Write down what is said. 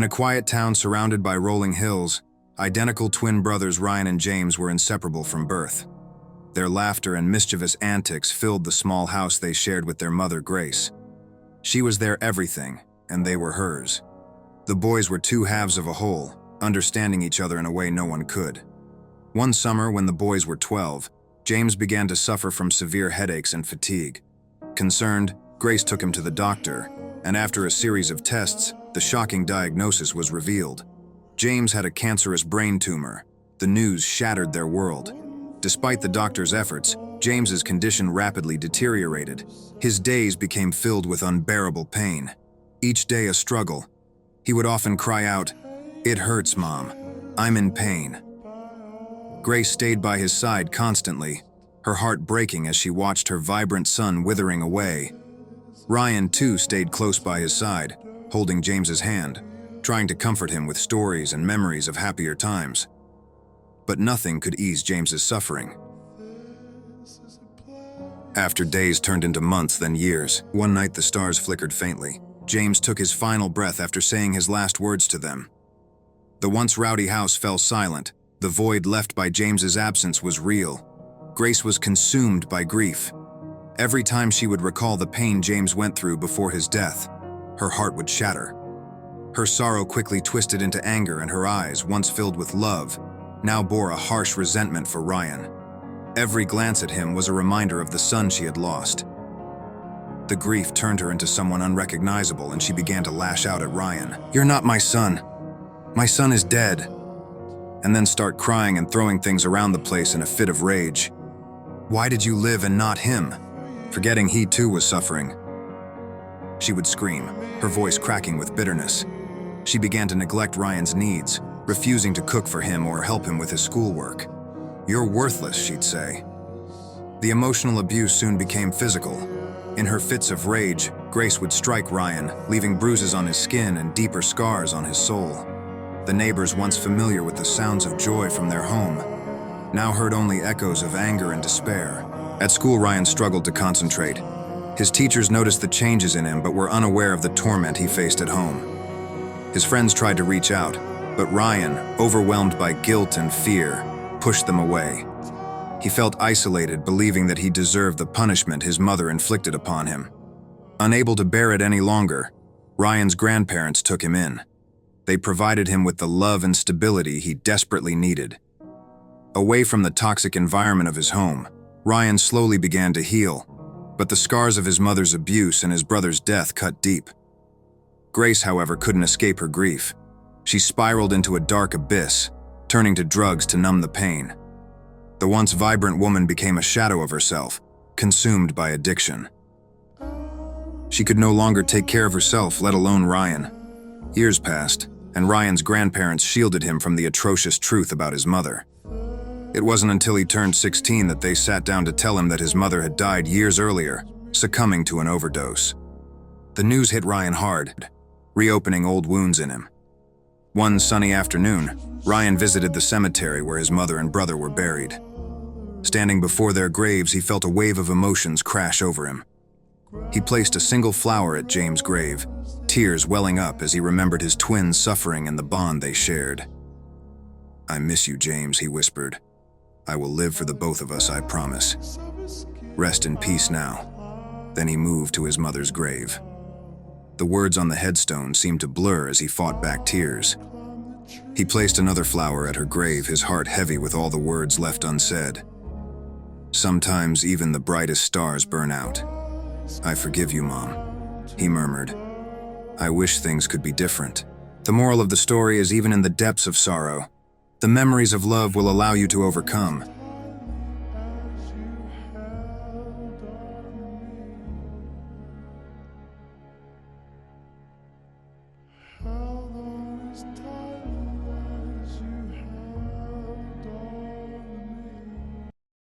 In a quiet town surrounded by rolling hills, identical twin brothers Ryan and James were inseparable from birth. Their laughter and mischievous antics filled the small house they shared with their mother, Grace. She was their everything, and they were hers. The boys were two halves of a whole, understanding each other in a way no one could. One summer, when the boys were 12, James began to suffer from severe headaches and fatigue. Concerned, Grace took him to the doctor, and after a series of tests, the shocking diagnosis was revealed. James had a cancerous brain tumor. The news shattered their world. Despite the doctor's efforts, James's condition rapidly deteriorated. His days became filled with unbearable pain. Each day a struggle. He would often cry out, "It hurts, Mom. I'm in pain." Grace stayed by his side constantly, her heart breaking as she watched her vibrant son withering away. Ryan, too, stayed close by his side, holding James's hand, trying to comfort him with stories and memories of happier times. But nothing could ease James's suffering. After days turned into months, then years, one night the stars flickered faintly. James took his final breath after saying his last words to them. The once rowdy house fell silent. The void left by James's absence was real. Grace was consumed by grief. Every time she would recall the pain James went through before his death, her heart would shatter. Her sorrow quickly twisted into anger, and her eyes, once filled with love, now bore a harsh resentment for Ryan. Every glance at him was a reminder of the son she had lost. The grief turned her into someone unrecognizable, and she began to lash out at Ryan. "You're not my son. My son is dead." And then start crying and throwing things around the place in a fit of rage. Why did you live and not him? Forgetting he too was suffering. She would scream, her voice cracking with bitterness. She began to neglect Ryan's needs, refusing to cook for him or help him with his schoolwork. "You're worthless," she'd say. The emotional abuse soon became physical. In her fits of rage, Grace would strike Ryan, leaving bruises on his skin and deeper scars on his soul. The neighbors, once familiar with the sounds of joy from their home, now heard only echoes of anger and despair. At school, Ryan struggled to concentrate. His teachers noticed the changes in him but were unaware of the torment he faced at home. His friends tried to reach out, but Ryan, overwhelmed by guilt and fear, pushed them away. He felt isolated, believing that he deserved the punishment his mother inflicted upon him. Unable to bear it any longer, Ryan's grandparents took him in. They provided him with the love and stability he desperately needed. Away from the toxic environment of his home, Ryan slowly began to heal, but the scars of his mother's abuse and his brother's death cut deep. Grace, however, couldn't escape her grief. She spiraled into a dark abyss, turning to drugs to numb the pain. The once vibrant woman became a shadow of herself, consumed by addiction. She could no longer take care of herself, let alone Ryan. Years passed, and Ryan's grandparents shielded him from the atrocious truth about his mother. It wasn't until he turned 16 that they sat down to tell him that his mother had died years earlier, succumbing to an overdose. The news hit Ryan hard, reopening old wounds in him. One sunny afternoon, Ryan visited the cemetery where his mother and brother were buried. Standing before their graves, he felt a wave of emotions crash over him. He placed a single flower at James' grave, tears welling up as he remembered his twins' suffering and the bond they shared. "I miss you, James," he whispered. "I will live for the both of us, I promise. Rest in peace now." Then he moved to his mother's grave. The words on the headstone seemed to blur as he fought back tears. He placed another flower at her grave, his heart heavy with all the words left unsaid. "Sometimes even the brightest stars burn out. I forgive you, Mom," he murmured. "I wish things could be different." The moral of the story is, even in the depths of sorrow, the memories of love will allow you to overcome.